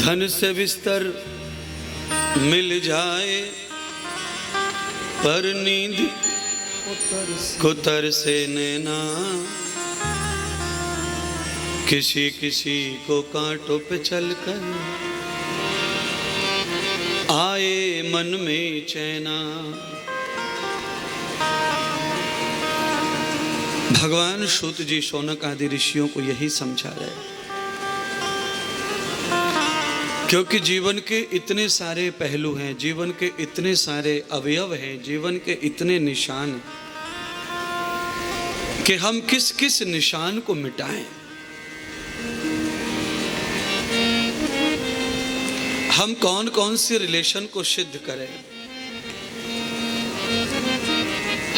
धन से बिस्तर मिल जाए पर नींद को तरसे नैना, किसी किसी को कांटों पे चलकर आए मन में चैना। भगवान सूत जी शौनक आदि ऋषियों को यही समझा रहे, क्योंकि जीवन के इतने सारे पहलू हैं, जीवन के इतने सारे अवयव हैं, जीवन के इतने निशान कि हम किस किस निशान को मिटाएं, हम कौन कौन से रिलेशन को सिद्ध करें,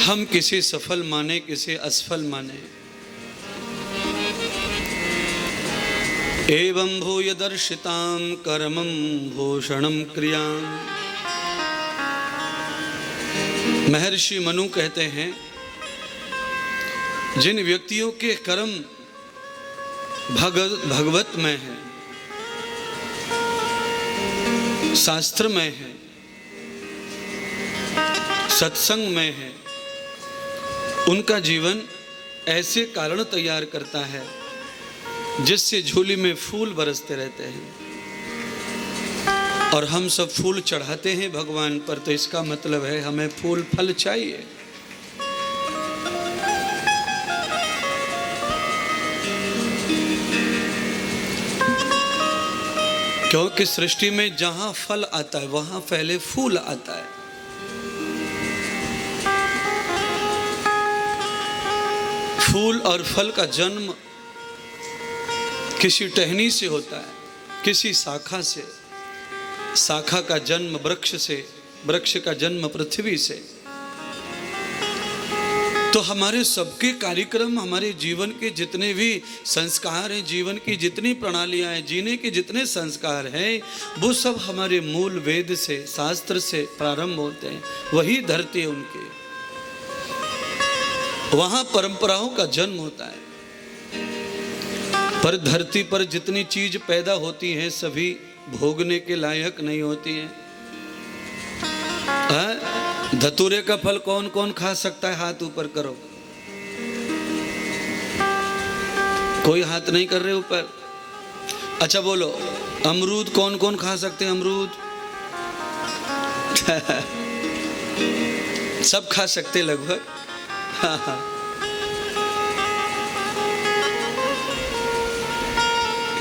हम किसे सफल माने किसे असफल माने। एवं भूय दर्शितां कर्मं भूषणं क्रियां। महर्षि मनु कहते हैं, जिन व्यक्तियों के कर्म भगवत में है, शास्त्र में है, सत्संग में है, उनका जीवन ऐसे कारण तैयार करता है जिससे झोली में फूल बरसते रहते हैं। और हम सब फूल चढ़ाते हैं भगवान पर, तो इसका मतलब है हमें फूल फल चाहिए। क्योंकि सृष्टि में जहां फल आता है वहां पहले फूल आता है। फूल और फल का जन्म किसी टहनी से होता है, किसी शाखा से, शाखा का जन्म वृक्ष से, वृक्ष का जन्म पृथ्वी से। तो हमारे सबके कार्यक्रम, हमारे जीवन के जितने भी संस्कार हैं, जीवन की जितनी प्रणालियां हैं, जीने के जितने संस्कार हैं, वो सब हमारे मूल वेद से, शास्त्र से प्रारंभ होते हैं। वही धरती है उनकी, वहां परंपराओं का जन्म होता है। पर धरती पर जितनी चीज पैदा होती है सभी भोगने के लायक नहीं होती है। धतूरे का फल कौन कौन खा सकता है? हाथ ऊपर करो। कोई हाथ नहीं कर रहे ऊपर। अच्छा बोलो, अमरूद कौन कौन खा सकते हैं? अमरूद सब खा सकते लगभग।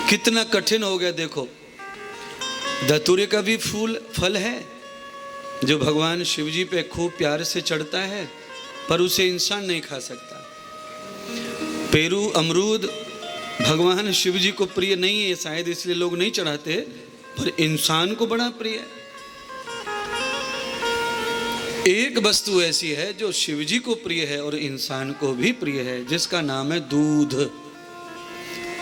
कितना कठिन हो गया देखो। धतूरे का भी फल है जो भगवान शिव जी पे खूब प्यार से चढ़ता है, पर उसे इंसान नहीं खा सकता। पेरू अमरूद भगवान शिव जी को प्रिय नहीं है, शायद इसलिए लोग नहीं चढ़ाते, पर इंसान को बड़ा प्रिय है। एक वस्तु ऐसी है जो शिव जी को प्रिय है और इंसान को भी प्रिय है, जिसका नाम है दूध।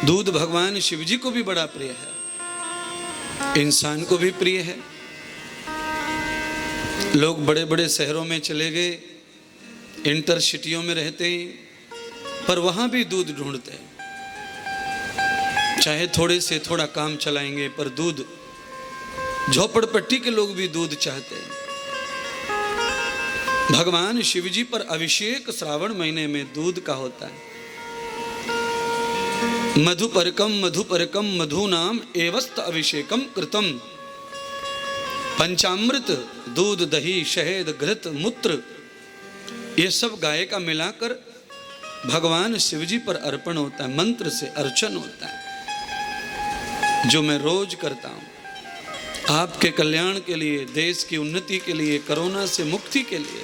दूध भगवान शिव जी को भी बड़ा प्रिय है, इंसान को भी प्रिय है। लोग बड़े बड़े शहरों में चले गए, इंटरसिटियों में रहते हैं, पर वहां भी दूध ढूंढते हैं। चाहे थोड़े से थोड़ा काम चलाएंगे, पर दूध, झोपड़पट्टी के लोग भी दूध चाहते हैं। भगवान शिव जी पर अभिषेक श्रावण महीने में दूध का होता है। मधुपरकम मधुनाम एवस्त अभिषेकम कृतम। पंचामृत, दूध, दही, शहद, घृत, मूत्र, ये सब गाय का मिलाकर भगवान शिव जी पर अर्पण होता है। मंत्र से अर्चन होता है, जो मैं रोज करता हूं आपके कल्याण के लिए, देश की उन्नति के लिए, कोरोना से मुक्ति के लिए।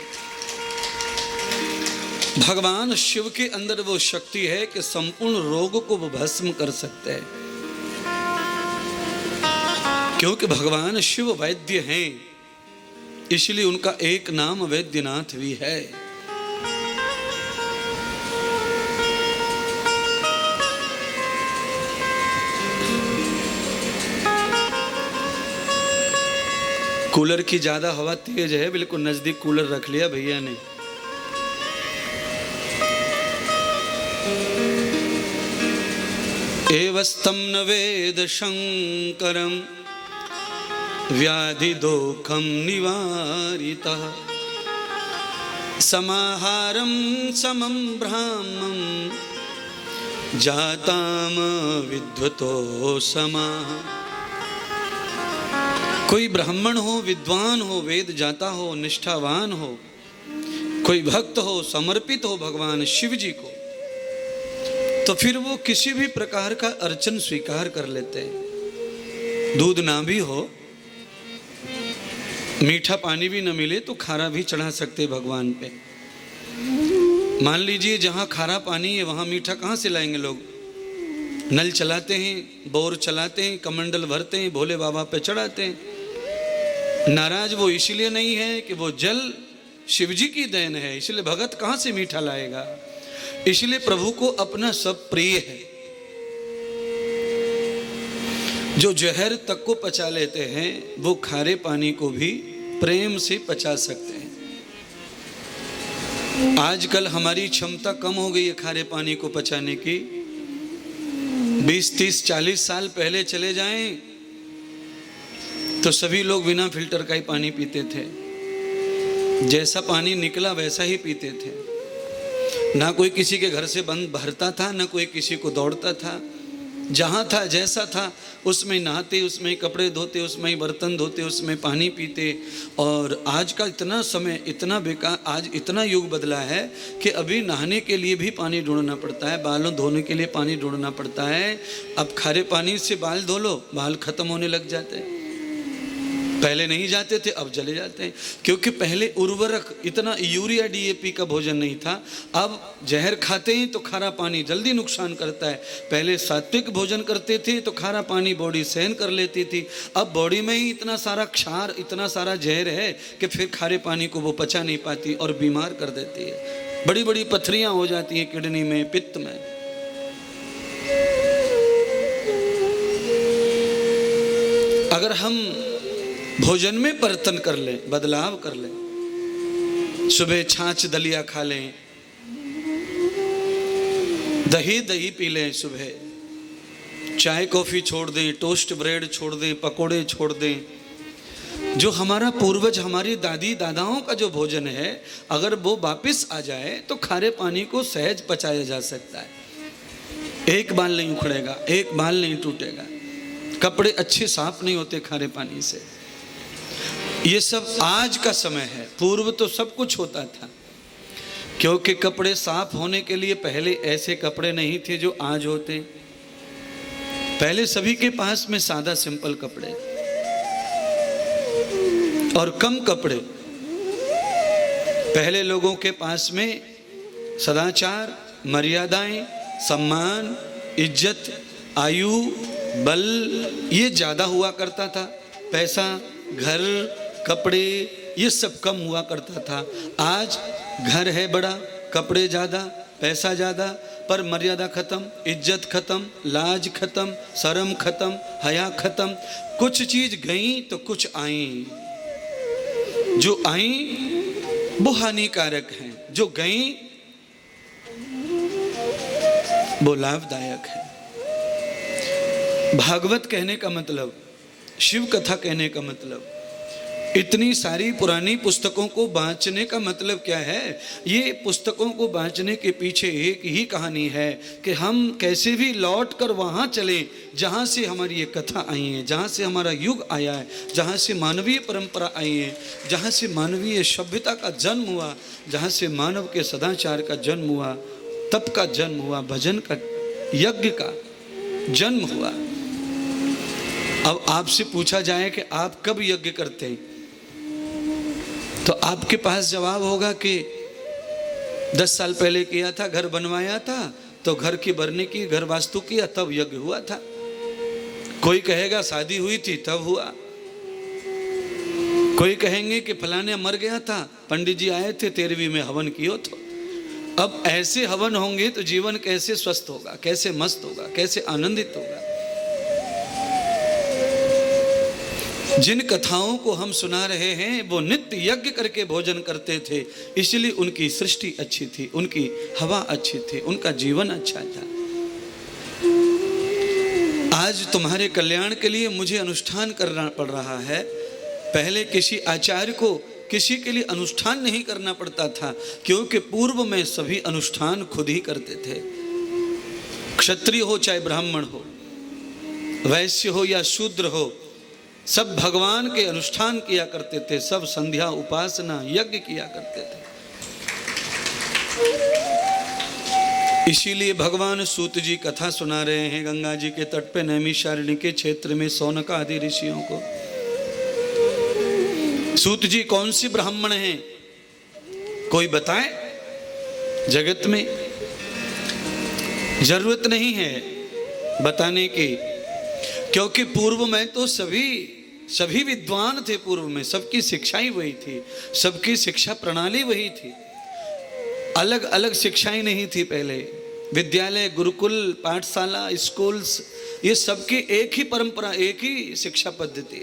भगवान शिव के अंदर वो शक्ति है कि संपूर्ण रोग को वो भस्म कर सकते हैं, क्योंकि भगवान शिव वैद्य हैं, इसलिए उनका एक नाम वैद्यनाथ भी है। कूलर की ज्यादा हवा तेज है, बिल्कुल नजदीक कूलर रख लिया भैया ने। एवस्तं न वेद शंकरम व्याधि दोखम निवारितः समाहारम समम ब्राह्मं जाताम विद्वतो समा। कोई ब्राह्मण हो, विद्वान हो, वेद जाता हो, निष्ठावान हो, कोई भक्त हो, समर्पित हो भगवान शिव जी को, तो फिर वो किसी भी प्रकार का अर्चन स्वीकार कर लेते हैं। दूध ना भी हो, मीठा पानी भी न मिले तो खारा भी चढ़ा सकते भगवान पे। मान लीजिए जहाँ खारा पानी है वहाँ मीठा कहाँ से लाएंगे लोग? नल चलाते हैं, बोर चलाते हैं, कमंडल भरते हैं, भोले बाबा पे चढ़ाते हैं। नाराज वो इसलिए नहीं है कि वो जल शिव जी की देन है, इसलिए भगत कहाँ से मीठा लाएगा? इसलिए प्रभु को अपना सब प्रिय है। जो जहर तक को पचा लेते हैं वो खारे पानी को भी प्रेम से पचा सकते हैं। आजकल हमारी क्षमता कम हो गई है खारे पानी को पचाने की। 20, 30, 40 साल पहले चले जाएं तो सभी लोग बिना फिल्टर का ही पानी पीते थे। जैसा पानी निकला वैसा ही पीते थे। ना कोई किसी के घर से बंद भरता था, ना कोई किसी को दौड़ता था। जहाँ था जैसा था उसमें नहाते, उसमें कपड़े धोते, उसमें बर्तन धोते, उसमें पानी पीते। और आज का इतना समय इतना बेकार, आज इतना युग बदला है कि अभी नहाने के लिए भी पानी ढूंढना पड़ता है, बालों धोने के लिए पानी ढूंढना पड़ता है। अब खारे पानी से बाल धो लो, बाल खत्म होने लग जाते हैं। पहले नहीं जाते थे, अब चले जाते हैं, क्योंकि पहले उर्वरक इतना यूरिया DAP का भोजन नहीं था। अब जहर खाते हैं तो खारा पानी जल्दी नुकसान करता है। पहले सात्विक भोजन करते थे तो खारा पानी बॉडी सहन कर लेती थी। अब बॉडी में ही इतना सारा क्षार, इतना सारा जहर है कि फिर खारे पानी को वो पचा नहीं पाती और बीमार कर देती है। बड़ी बड़ी पथरियां हो जाती हैं किडनी में, पित्त में। अगर हम भोजन में बर्तन कर लें, बदलाव कर लें, सुबह छाछ दलिया खा लें, दही पी लें, सुबह चाय कॉफी छोड़ दें, टोस्ट ब्रेड छोड़ दें, पकोड़े छोड़ दें। जो हमारा पूर्वज, हमारी दादी दादाओं का जो भोजन है, अगर वो वापस आ जाए तो खारे पानी को सहज पचाया जा सकता है। एक बाल नहीं उखड़ेगा, एक बाल नहीं टूटेगा, कपड़े अच्छे साफ नहीं होते खारे पानी से। ये सब आज का समय है, पूर्व तो सब कुछ होता था। क्योंकि कपड़े साफ होने के लिए पहले ऐसे कपड़े नहीं थे जो आज होते। पहले सभी के पास में सादा सिंपल कपड़े और कम कपड़े। पहले लोगों के पास में सदाचार, मर्यादाएं, सम्मान, इज्जत, आयु, बल ये ज़्यादा हुआ करता था। पैसा, घर, कपड़े ये सब कम हुआ करता था। आज घर है बड़ा, कपड़े ज़्यादा, पैसा ज़्यादा, पर मर्यादा खत्म, इज्जत खत्म, लाज खत्म, शर्म खत्म, हया खत्म। कुछ चीज़ गई तो कुछ आई। जो आई वो हानिकारक हैं, जो गई वो लाभदायक है। भागवत कहने का मतलब, शिव कथा कहने का मतलब, इतनी सारी पुरानी पुस्तकों को बाँचने का मतलब क्या है? ये पुस्तकों को बाँचने के पीछे एक ही कहानी है कि हम कैसे भी लौट कर वहाँ चले जहाँ से हमारी ये कथा आई है, जहाँ से हमारा युग आया है, जहाँ से मानवीय परंपरा आई है, जहाँ से मानवीय सभ्यता का जन्म हुआ, जहाँ से मानव के सदाचार का जन्म हुआ, तप का जन्म हुआ, भजन का, यज्ञ का जन्म हुआ। अब आपसे पूछा जाए कि आप कब यज्ञ करते हैं, तो आपके पास जवाब होगा कि 10 साल पहले किया था, घर बनवाया था तो घर की भरने की, घर वास्तु किया तब यज्ञ हुआ था। कोई कहेगा शादी हुई थी तब हुआ। कोई कहेंगे कि फलाने मर गया था, पंडित जी आए थे 13वीं में हवन कियो तो। अब ऐसे हवन होंगे तो जीवन कैसे स्वस्थ होगा, कैसे मस्त होगा, कैसे आनंदित होगा। जिन कथाओं को हम सुना रहे हैं वो नित्य यज्ञ करके भोजन करते थे, इसलिए उनकी सृष्टि अच्छी थी, उनकी हवा अच्छी थी, उनका जीवन अच्छा था। आज तुम्हारे कल्याण के लिए मुझे अनुष्ठान करना पड़ रहा है, पहले किसी आचार्य को किसी के लिए अनुष्ठान नहीं करना पड़ता था, क्योंकि पूर्व में सभी अनुष्ठान खुद ही करते थे। क्षत्रिय हो चाहे ब्राह्मण हो, वैश्य हो या शूद्र हो, सब भगवान के अनुष्ठान किया करते थे, सब संध्या उपासना यज्ञ किया करते थे। इसीलिए भगवान सूत जी कथा सुना रहे हैं गंगा जी के तट पे नैमिषारण्य के क्षेत्र में शौनक आदि ऋषियों को। सूत जी कौन सी ब्राह्मण हैं, कोई बताए? जगत में जरूरत नहीं है बताने की, क्योंकि पूर्व में तो सभी विद्वान थे। पूर्व में सबकी शिक्षा ही वही थी, सबकी शिक्षा प्रणाली वही थी, अलग अलग शिक्षाएं नहीं थी। पहले विद्यालय, गुरुकुल, पाठशाला, स्कूल्स, ये सबकी एक ही परंपरा, एक ही शिक्षा पद्धति।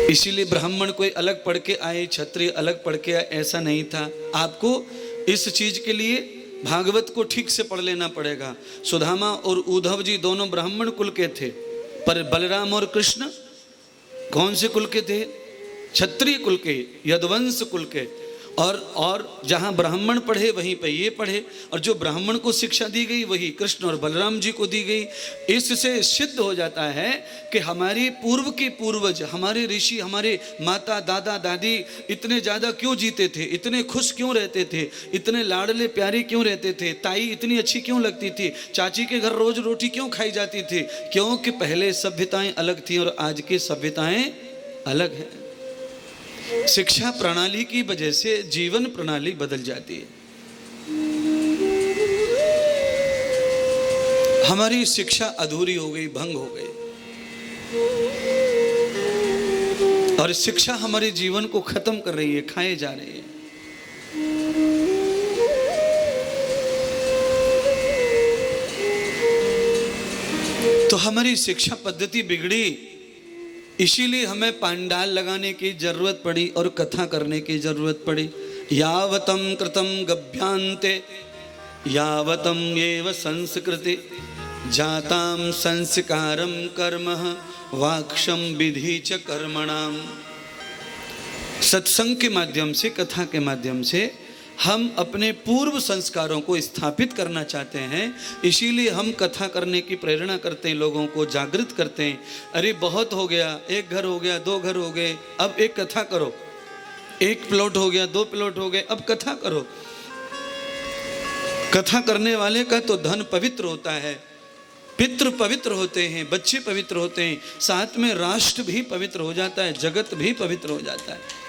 इसीलिए ब्राह्मण कोई अलग पढ़ के आए, क्षत्रिय अलग पढ़ के आए, ऐसा नहीं था। आपको इस चीज के लिए भागवत को ठीक से पढ़ लेना पड़ेगा। सुदामा और उद्धव जी दोनों ब्राह्मण कुल के थे, पर बलराम और कृष्ण कौन से कुल के थे? क्षत्रिय कुल के, यदुवंश कुल के। और जहाँ ब्राह्मण पढ़े वहीं पे ये पढ़े, और जो ब्राह्मण को शिक्षा दी गई वही कृष्ण और बलराम जी को दी गई। इससे सिद्ध हो जाता है कि हमारी पूर्व के पूर्वज, हमारे ऋषि, हमारे माता दादा दादी इतने ज़्यादा क्यों जीते थे, इतने खुश क्यों रहते थे, इतने लाडले प्यारे क्यों रहते थे, ताई इतनी अच्छी क्यों लगती थी, चाची के घर रोज रोटी क्यों खाई जाती थी? क्योंकि पहले सभ्यताएं अलग थी और आज की सभ्यताएं अलग हैं। शिक्षा प्रणाली की वजह से जीवन प्रणाली बदल जाती है। हमारी शिक्षा अधूरी हो गई, भंग हो गई, और शिक्षा हमारे जीवन को खत्म कर रही है, खाए जा रही है। तो हमारी शिक्षा पद्धति बिगड़ी, इसीलिए हमें पांडाल लगाने की जरूरत पड़ी और कथा करने की जरूरत पड़ी। यावतम कृतम गभ्यांते यावतम एव संस्कृति जाताम संस्कारम कर्म वाक्षम विधि च कर्मणाम। सत्संग के माध्यम से, कथा के माध्यम से हम अपने पूर्व संस्कारों को स्थापित करना चाहते हैं। इसीलिए हम कथा करने की प्रेरणा करते हैं, लोगों को जागृत करते हैं। अरे बहुत हो गया, एक घर हो गया, दो घर हो गए, अब एक कथा करो। एक प्लॉट हो गया, दो प्लॉट हो गए, अब कथा करो। कथा करने वाले का तो धन पवित्र होता है, पितृ पवित्र होते हैं, बच्चे पवित्र होते हैं, साथ में राष्ट्र भी पवित्र हो जाता है, जगत भी पवित्र हो जाता है।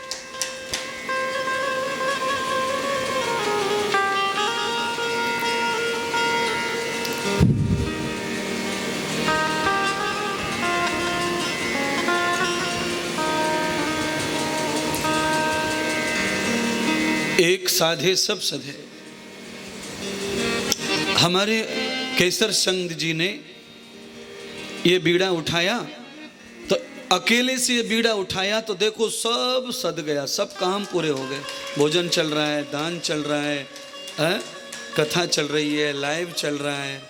एक साधे सब सधे। हमारे केसर संग जी ने ये बीड़ा उठाया, तो अकेले से ये बीड़ा उठाया तो देखो सब सद गया, सब काम पूरे हो गए। भोजन चल रहा है, दान चल रहा है, कथा चल रही है, लाइव चल रहा है।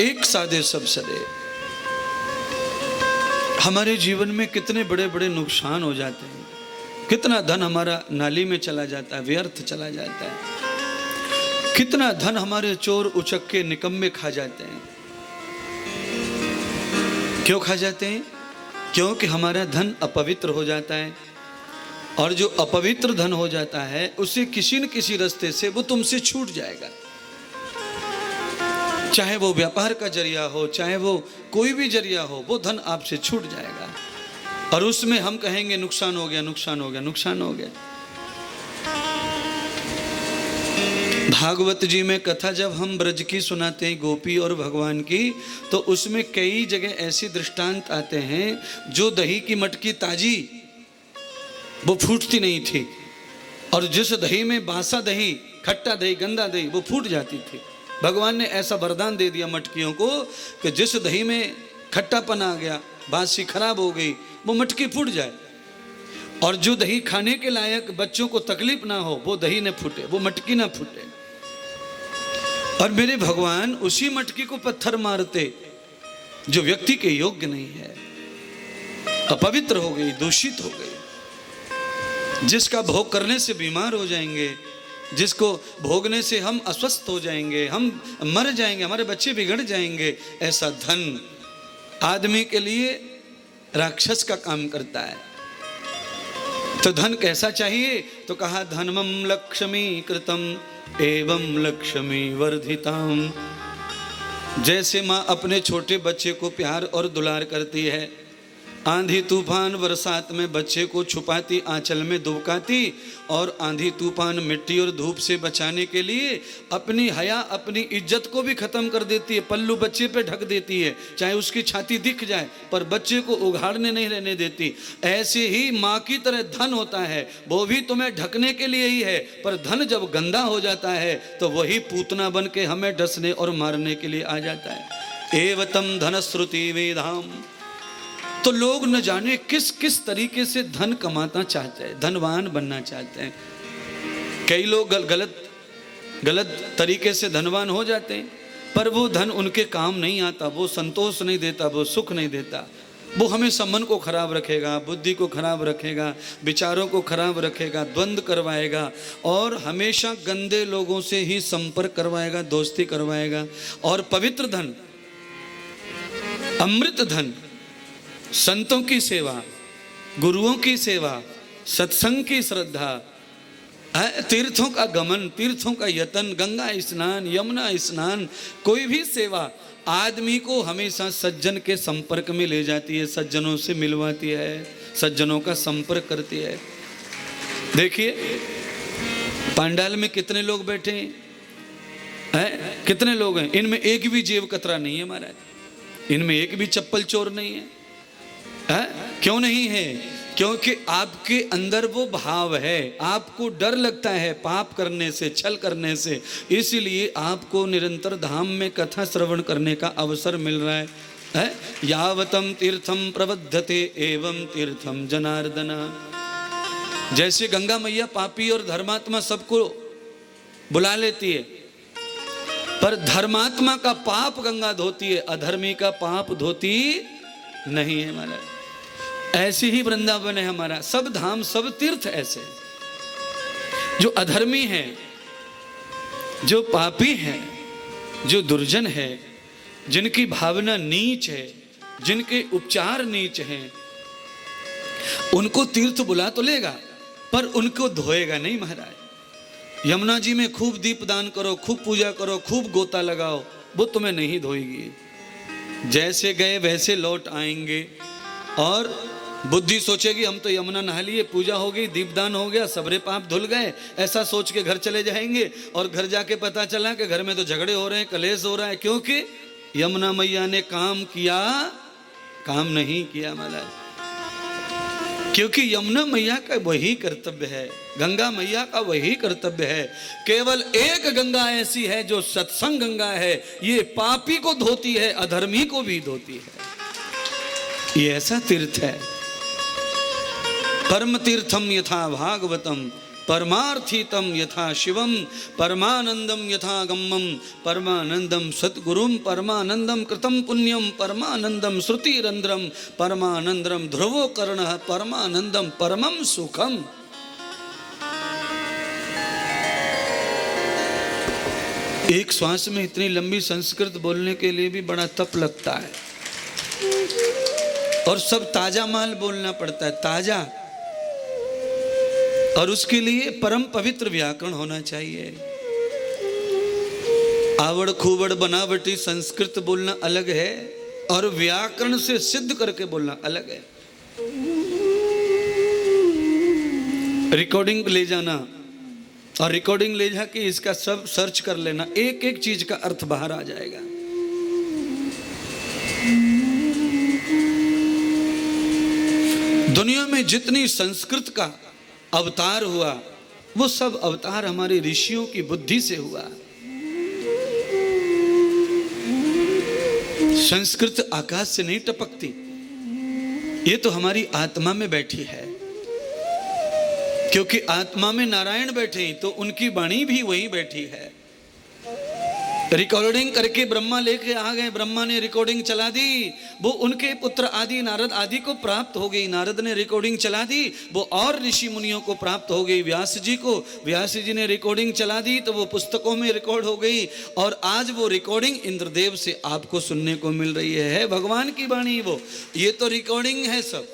एक साधे सब सदे। हमारे जीवन में कितने बड़े बड़े नुकसान हो जाते हैं, कितना धन हमारा नाली में चला जाता है, व्यर्थ चला जाता है। कितना धन हमारे चोर उचक्के निकम्मे खा जाते हैं। क्यों खा जाते हैं? क्योंकि हमारा धन अपवित्र हो जाता है, और जो अपवित्र धन हो जाता है उसे किसी न किसी रास्ते से वो तुमसे छूट जाएगा। चाहे वो व्यापार का जरिया हो, चाहे वो कोई भी जरिया हो, वो धन आपसे छूट जाएगा, और उसमें हम कहेंगे नुकसान हो गया, नुकसान हो गया, नुकसान हो गया। भागवत जी में कथा जब हम ब्रज की सुनाते हैं, गोपी और भगवान की, तो उसमें कई जगह ऐसे दृष्टांत आते हैं जो दही की मटकी ताजी वो फूटती नहीं थी, और जिस दही में बासा दही, खट्टा दही, गंदा दही, वो फूट जाती थी। भगवान ने ऐसा वरदान दे दिया मटकियों को कि जिस दही में खट्टापन आ गया, बासी खराब हो गई, वो मटकी फूट जाए, और जो दही खाने के लायक बच्चों को तकलीफ ना हो वो दही न फूटे, वो मटकी ना फूटे। और मेरे भगवान उसी मटकी को पत्थर मारते जो व्यक्ति के योग्य नहीं है। अपवित्र हो गई, दूषित हो गई, जिसका भोग करने से बीमार हो जाएंगे, जिसको भोगने से हम अस्वस्थ हो जाएंगे, हम मर जाएंगे, हमारे बच्चे बिगड़ जाएंगे, ऐसा धन आदमी के लिए राक्षस का काम करता है। तो धन कैसा चाहिए? तो कहा धनमं लक्ष्मी कृतम एवं लक्ष्मी वर्धिताम। जैसे माँ अपने छोटे बच्चे को प्यार और दुलार करती है, आंधी तूफान बरसात में बच्चे को छुपाती, आंचल में दुबकाती, और आंधी तूफान मिट्टी और धूप से बचाने के लिए अपनी हया, अपनी इज्जत को भी खत्म कर देती है, पल्लू बच्चे पे ढक देती है, चाहे उसकी छाती दिख जाए पर बच्चे को उघाड़ने नहीं रहने देती। ऐसे ही माँ की तरह धन होता है, वो भी तुम्हें ढकने के लिए ही है, पर धन जब गंदा हो जाता है तो वही पूतना बन के हमें डसने और मारने के लिए आ जाता है। एवतम धनश्रुति वेदाम। तो लोग न जाने किस किस तरीके से धन कमाना चाहते हैं, धनवान बनना चाहते हैं। कई लोग गलत तरीके से धनवान हो जाते हैं, पर वो धन उनके काम नहीं आता, वो संतोष नहीं देता, वो सुख नहीं देता, वो हमेशा मन को खराब रखेगा, बुद्धि को खराब रखेगा, विचारों को खराब रखेगा, द्वंद्व करवाएगा, और हमेशा गंदे लोगों से ही संपर्क करवाएगा, दोस्ती करवाएगा। और पवित्र धन, अमृत धन, संतों की सेवा, गुरुओं की सेवा, सत्संग की श्रद्धा, तीर्थों का गमन, तीर्थों का यतन, गंगा स्नान, यमुना स्नान, कोई भी सेवा आदमी को हमेशा सज्जन के संपर्क में ले जाती है, सज्जनों से मिलवाती है, सज्जनों का संपर्क करती है। देखिए पंडाल में कितने लोग बैठे हैं, कितने लोग हैं, इनमें एक भी जेब कतरा नहीं है महाराज, इनमें एक भी चप्पल चोर नहीं है। क्यों नहीं है? क्योंकि आपके अंदर वो भाव है, आपको डर लगता है पाप करने से, छल करने से, इसलिए आपको निरंतर धाम में कथा श्रवण करने का अवसर मिल रहा है। यावतम तीर्थम प्रबद्धते एवं तीर्थम जनार्दन। जैसे गंगा मैया पापी और धर्मात्मा सबको बुला लेती है, पर धर्मात्मा का पाप गंगा धोती है, अधर्मी का पाप धोती नहीं है महाराज। ऐसे ही वृंदावन है हमारा, सब धाम सब तीर्थ ऐसे। जो अधर्मी है, जो पापी है, जो दुर्जन है, जिनकी भावना नीच है, जिनके उपचार नीच हैं, उनको तीर्थ बुला तो लेगा पर उनको धोएगा नहीं महाराज। यमुना जी में खूब दीपदान करो, खूब पूजा करो, खूब गोता लगाओ, वो तुम्हें नहीं धोएगी। जैसे गए वैसे लौट आएंगे, और बुद्धि सोचेगी हम तो यमुना नहा लिए, पूजा हो गई, दीपदान हो गया, सबरे पाप धुल गए, ऐसा सोच के घर चले जाएंगे, और घर जाके पता चला कि घर में तो झगड़े हो रहे हैं, कलेश हो रहा है, क्योंकि यमुना मैया ने काम किया, काम नहीं किया महाराज। क्योंकि यमुना मैया का वही कर्तव्य है, गंगा मैया का वही कर्तव्य है। केवल एक गंगा ऐसी है जो सत्संग गंगा है, ये पापी को धोती है, अधर्मी को भी धोती है। ये ऐसा तीर्थ है। परम तीर्थम यथा भागवतम, परमार्थितम यथा शिवम, परमानंदम यथा गम्मम, परमानंदम सद्गुरुम, परमानंदम कृतम पुण्यम, परमानंदम श्रुतिरंद्रम, परमानंदम ध्रुवो कर्णः, परमानंदम परमम सुखम। एक श्वास में इतनी लंबी संस्कृत बोलने के लिए भी बड़ा तप लगता है, और सब ताजा माल बोलना पड़ता है, ताजा, और उसके लिए परम पवित्र व्याकरण होना चाहिए। आवड़ खूबड़ बनावटी संस्कृत बोलना अलग है, और व्याकरण से सिद्ध करके बोलना अलग है। रिकॉर्डिंग ले जाना और रिकॉर्डिंग ले जाके इसका सब सर्च कर लेना, एक एक चीज का अर्थ बाहर आ जाएगा। दुनिया में जितनी संस्कृत का अवतार हुआ, वो सब अवतार हमारे ऋषियों की बुद्धि से हुआ। संस्कृत आकाश से नहीं टपकती, ये तो हमारी आत्मा में बैठी है, क्योंकि आत्मा में नारायण बैठे हैं, तो उनकी वाणी भी वहीं बैठी है। रिकॉर्डिंग करके ब्रह्मा लेके आ गए, ब्रह्मा ने रिकॉर्डिंग चला दी, वो उनके पुत्र आदि नारद आदि को प्राप्त हो गई। नारद ने रिकॉर्डिंग चला दी, वो और ऋषि मुनियों को प्राप्त हो गई। व्यास जी को, व्यास जी ने रिकॉर्डिंग चला दी तो वो पुस्तकों में रिकॉर्ड हो गई, और आज वो रिकॉर्डिंग इंद्रदेव से आपको सुनने को मिल रही है भगवान की वाणी। वो ये तो रिकॉर्डिंग है सब।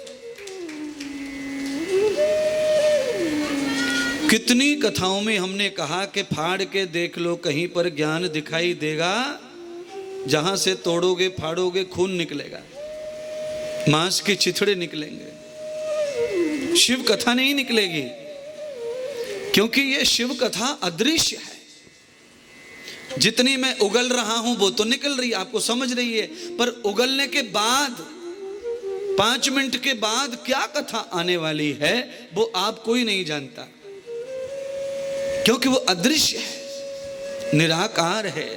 कितनी कथाओं में हमने कहा कि फाड़ के देख लो, कहीं पर ज्ञान दिखाई देगा, जहां से तोड़ोगे फाड़ोगे खून निकलेगा, मांस के चिथड़े निकलेंगे, शिव कथा नहीं निकलेगी, क्योंकि ये शिव कथा अदृश्य है। जितनी मैं उगल रहा हूं वो तो निकल रही है, आपको समझ रही है, पर उगलने के बाद 5 मिनट के बाद क्या कथा आने वाली है वो आप कोई नहीं जानता, क्योंकि वो अदृश्य है, निराकार है,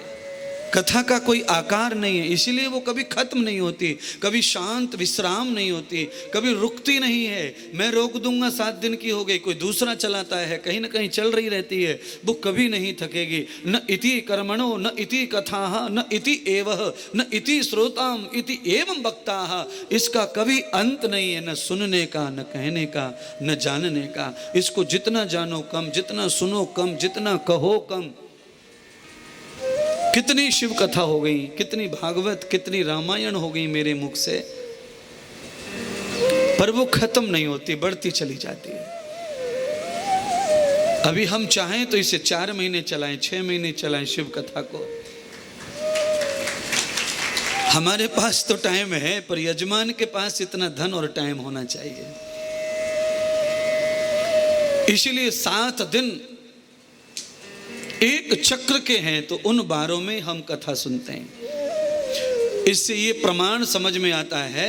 कथा का कोई आकार नहीं है, इसीलिए वो कभी खत्म नहीं होती, कभी शांत विश्राम नहीं होती, कभी रुकती नहीं है। मैं रोक दूंगा 7 दिन की हो गई, कोई दूसरा चलाता है, कहीं ना कहीं चल रही रहती है, वो कभी नहीं थकेगी। न इति कर्मणो न इति कथा न इति एवह न इति श्रोताम इति एवं वक्ता, इसका कभी अंत नहीं है, न सुनने का, न कहने का, न जानने का। इसको जितना जानो कम, जितना सुनो कम, जितना कहो कम। कितनी शिव कथा हो गई, कितनी भागवत, कितनी रामायण हो गई मेरे मुख से, पर वो खत्म नहीं होती, बढ़ती चली जाती है। अभी हम चाहें तो इसे 4 महीने चलाएं, 6 महीने चलाएं शिव कथा को, हमारे पास तो टाइम है, पर यजमान के पास इतना धन और टाइम होना चाहिए। इसीलिए 7 दिन एक चक्र के हैं, तो उन 12 में हम कथा सुनते हैं। इससे ये प्रमाण समझ में आता है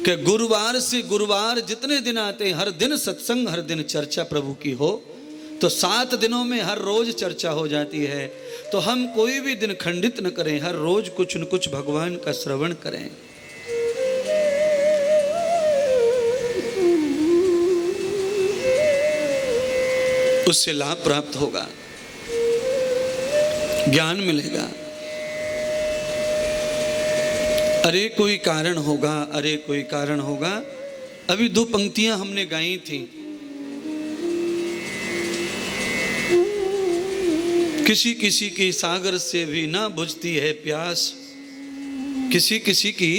कि गुरुवार से गुरुवार जितने दिन आते हैं, हर दिन सत्संग, हर दिन चर्चा प्रभु की हो, तो 7 दिनों में हर रोज चर्चा हो जाती है। तो हम कोई भी दिन खंडित न करें, हर रोज कुछ न कुछ भगवान का श्रवण करें। उससे लाभ प्राप्त होगा, ज्ञान मिलेगा। अरे कोई कारण होगा, अरे कोई कारण होगा। अभी 2 पंक्तियां हमने गाई थी। किसी किसी की सागर से भी ना बुझती है प्यास, किसी किसी की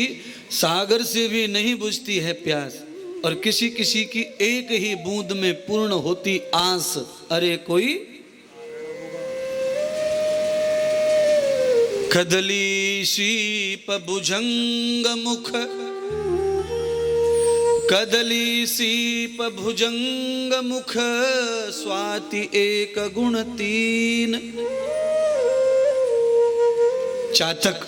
सागर से भी नहीं बुझती है प्यास, और किसी किसी की एक ही बूंद में पूर्ण होती आस। अरे कोई कदली शीप भुजंग मुख, कदली शीप भुजंग मुख, स्वाति 1 गुण 3। चातक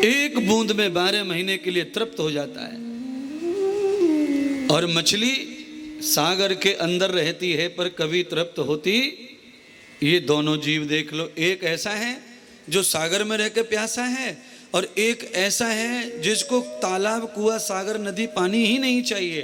1 बूंद में 12 महीने के लिए तृप्त हो जाता है, और मछली सागर के अंदर रहती है पर कभी तृप्त होती। ये दोनों जीव देख लो, एक ऐसा है जो सागर में रह के प्यासा है, और एक ऐसा है जिसको तालाब, कुआं, सागर, नदी, पानी ही नहीं चाहिए।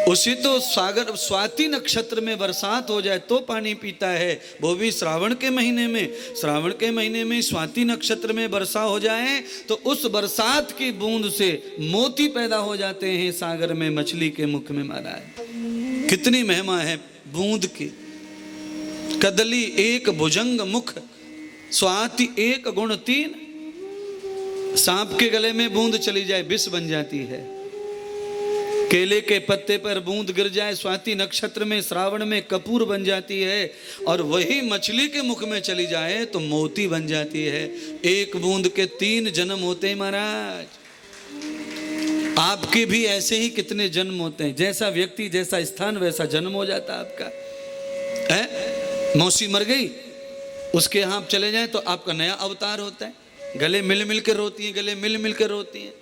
उसे तो सागर, स्वाति नक्षत्र में बरसात हो जाए तो पानी पीता है, वो भी श्रावण के महीने में। श्रावण के महीने में स्वाति नक्षत्र में वर्षा हो जाए तो उस बरसात की बूंद से मोती पैदा हो जाते हैं सागर में, मछली के मुख में मारा है। कितनी महिमा है बूंद की। कदली 1 भुजंग मुख, स्वाति 1 गुण 3। सांप के गले में बूंद चली जाए विष बन जाती है, केले के पत्ते पर बूंद गिर जाए स्वाति नक्षत्र में, श्रावण में कपूर बन जाती है, और वही मछली के मुख में चली जाए तो मोती बन जाती है। 1 बूंद के 3 जन्म होते हैं महाराज। आपके भी ऐसे ही कितने जन्म होते हैं, जैसा व्यक्ति जैसा स्थान वैसा जन्म हो जाता आपका है। मौसी मर गई, उसके यहाँ आप चले जाएं तो आपका नया अवतार होता है, गले मिल मिल के रोती हैं, गले मिल मिल के रोती हैं।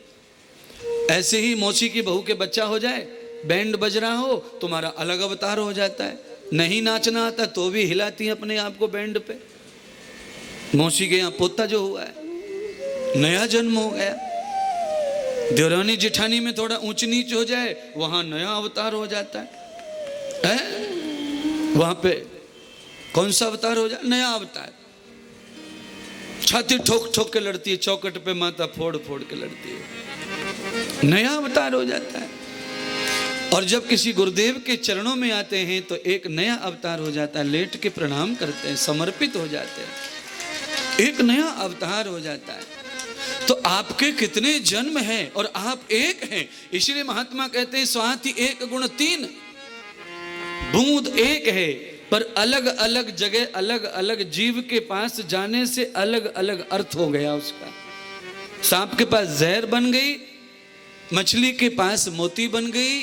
ऐसे ही मौसी की बहू के बच्चा हो जाए, बैंड बज रहा हो, तुम्हारा अलग अवतार हो जाता है। नहीं नाचना आता तो भी हिलाती हैं अपने आप को बैंड पे। मौसी के यहाँ पोता जो हुआ है, नया जन्म हो गया। देवरानी जेठानी में थोड़ा ऊंच नीच हो जाए, वहां नया अवतार हो जाता है। वहां पे कौन सा अवतार हो जाए? नया अवतार। छाती ठोक ठोक के लड़ती है, चौकट पे माथा फोड़ फोड़ के लड़ती है, नया अवतार हो जाता है। और जब किसी गुरुदेव के चरणों में आते हैं तो एक नया अवतार हो जाता है, लेट के प्रणाम करते हैं, समर्पित हो जाते हैं, एक नया अवतार हो जाता है। तो आपके कितने जन्म हैं और आप एक हैं। इसलिए महात्मा कहते हैं स्वाति एक गुण तीन, बूंद एक है पर अलग अलग जगह अलग अलग जीव के पास जाने से अलग अलग अर्थ हो गया उसका। सांप के पास जहर बन गई, मछली के पास मोती बन गई,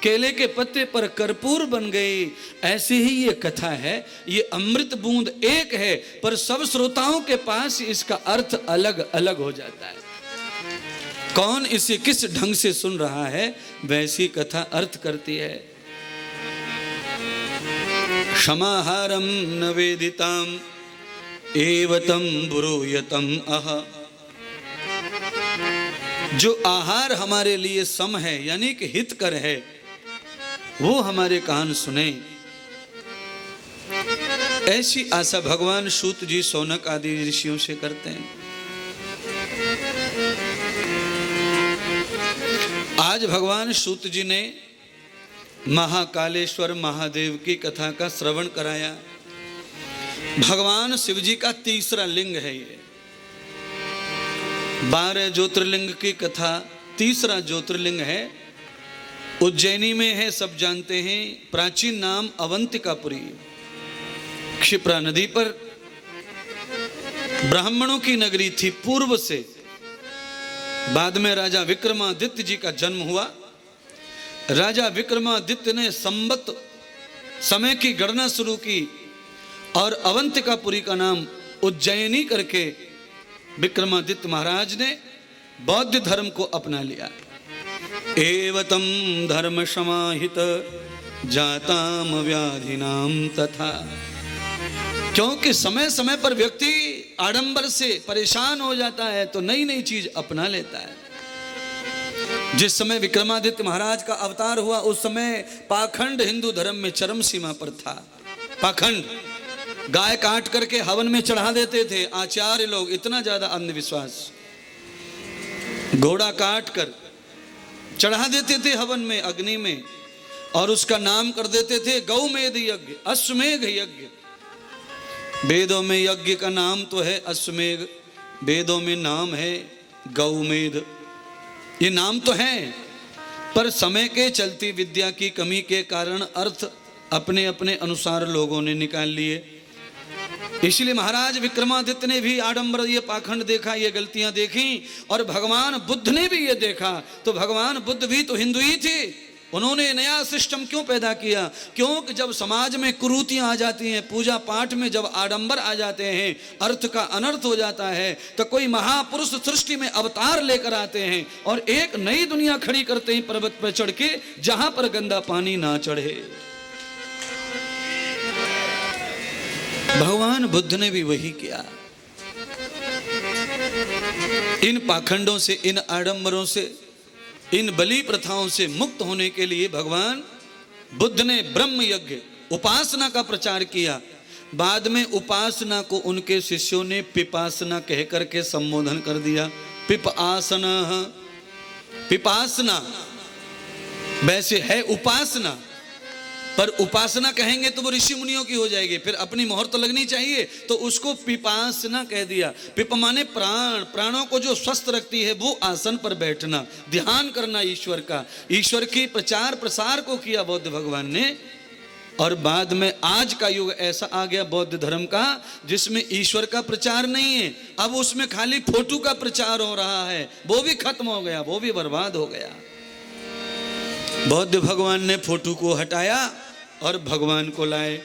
केले के पत्ते पर कर्पूर बन गई। ऐसे ही ये कथा है, ये अमृत बूंद एक है पर सब श्रोताओं के पास इसका अर्थ अलग अलग हो जाता है। कौन इसे किस ढंग से सुन रहा है वैसी कथा अर्थ करती है। क्षमाहारम न वेदिताम एवतम ब्रूयतम अह। जो आहार हमारे लिए सम है यानी कि हितकर है वो हमारे कान सुने। ऐसी आशा भगवान सूत जी शौनक आदि ऋषियों से करते हैं। आज भगवान सूत जी ने महाकालेश्वर महादेव की कथा का श्रवण कराया। भगवान शिव जी का तीसरा लिंग है ये। 12 ज्योतिर्लिंग की कथा तीसरा ज्योतिर्लिंग है। उज्जैनी में है, सब जानते हैं। प्राचीन नाम अवंतिकापुरी। क्षिप्रा नदी पर ब्राह्मणों की नगरी थी पूर्व से। बाद में राजा विक्रमादित्य जी का जन्म हुआ। राजा विक्रमादित्य ने संवत समय की गणना शुरू की और अवंतिकापुरी का नाम उज्जैनी करके विक्रमादित्य महाराज ने बौद्ध धर्म को अपना लिया। एवतम धर्म समाहित जाताम व्याधिनाम तथा। क्योंकि समय समय पर व्यक्ति आडंबर से परेशान हो जाता है तो नई नई चीज अपना लेता है। जिस समय विक्रमादित्य महाराज का अवतार हुआ उस समय पाखंड हिंदू धर्म में चरम सीमा पर था। पाखंड, गाय काट करके हवन में चढ़ा देते थे आचार्य लोग, इतना ज्यादा अंधविश्वास। घोड़ा काट कर चढ़ा देते थे हवन में, अग्नि में, और उसका नाम कर देते थे गौमेध यज्ञ, अश्वमेघ यज्ञ। वेदों में यज्ञ का नाम तो है अश्वमेघ, वेदों में नाम है गौमेध, ये नाम तो है, पर समय के चलती विद्या की कमी के कारण अर्थ अपने अपने अनुसार लोगों ने निकाल लिए। इसलिए महाराज विक्रमादित्य ने भी आडंबर, ये पाखंड देखा, ये गलतियां देखी, और भगवान बुद्ध ने भी ये देखा। तो भगवान बुद्ध भी तो हिंदू ही थे। उन्होंने नया सिस्टम क्यों पैदा किया? क्योंकि जब समाज में कुरीतियां आ जाती हैं, पूजा पाठ में जब आडंबर आ जाते हैं, अर्थ का अनर्थ हो जाता है, तो कोई महापुरुष सृष्टि में अवतार लेकर आते हैं और एक नई दुनिया खड़ी करते हैं पर्वत पर चढ़ के, जहां पर गंदा पानी ना चढ़े। भगवान बुद्ध ने भी वही किया। इन पाखंडों से, इन आडंबरों से, इन बलि प्रथाओं से मुक्त होने के लिए भगवान बुद्ध ने ब्रह्म यज्ञ, उपासना का प्रचार किया। बाद में उपासना को उनके शिष्यों ने पिपासना कह करके संबोधन कर दिया। पिपासना, पिपासना वैसे है उपासना, पर उपासना कहेंगे तो वो ऋषि मुनियों की हो जाएगी, फिर अपनी मोहर तो लगनी चाहिए, तो उसको पिपासना कह दिया। पिप माने प्राण, प्राणों को जो स्वस्थ रखती है वो आसन पर बैठना, ध्यान करना ईश्वर का, ईश्वर की प्रचार प्रसार को किया बौद्ध भगवान ने। और बाद में आज का युग ऐसा आ गया बौद्ध धर्म का जिसमें ईश्वर का प्रचार नहीं है, अब उसमें खाली फोटो का प्रचार हो रहा है। वो भी खत्म हो गया, वो भी बर्बाद हो गया। बौद्ध भगवान ने फोटो को हटाया और भगवान को लाए।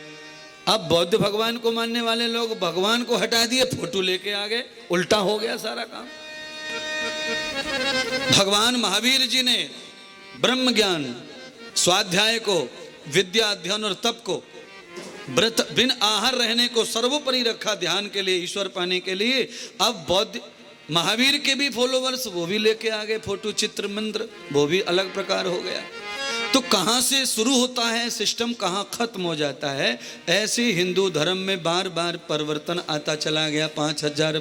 अब बौद्ध भगवान को मानने वाले लोग भगवान को हटा दिए, फोटो लेके आ गए, उल्टा हो गया सारा काम। भगवान महावीर जी ने ब्रह्म ज्ञान, स्वाध्याय को, विद्या अध्ययन और तप को, व्रत, बिन आहार रहने को सर्वोपरि रखा ध्यान के लिए, ईश्वर पाने के लिए। अब बौद्ध महावीर के भी फॉलोवर्स वो भी लेके आ गए फोटो, चित्र, मंत्र, वो भी अलग प्रकार हो गया। तो कहाँ से शुरू होता है सिस्टम, कहाँ खत्म हो जाता है। ऐसे हिंदू धर्म में बार बार परिवर्तन आता चला गया। 5000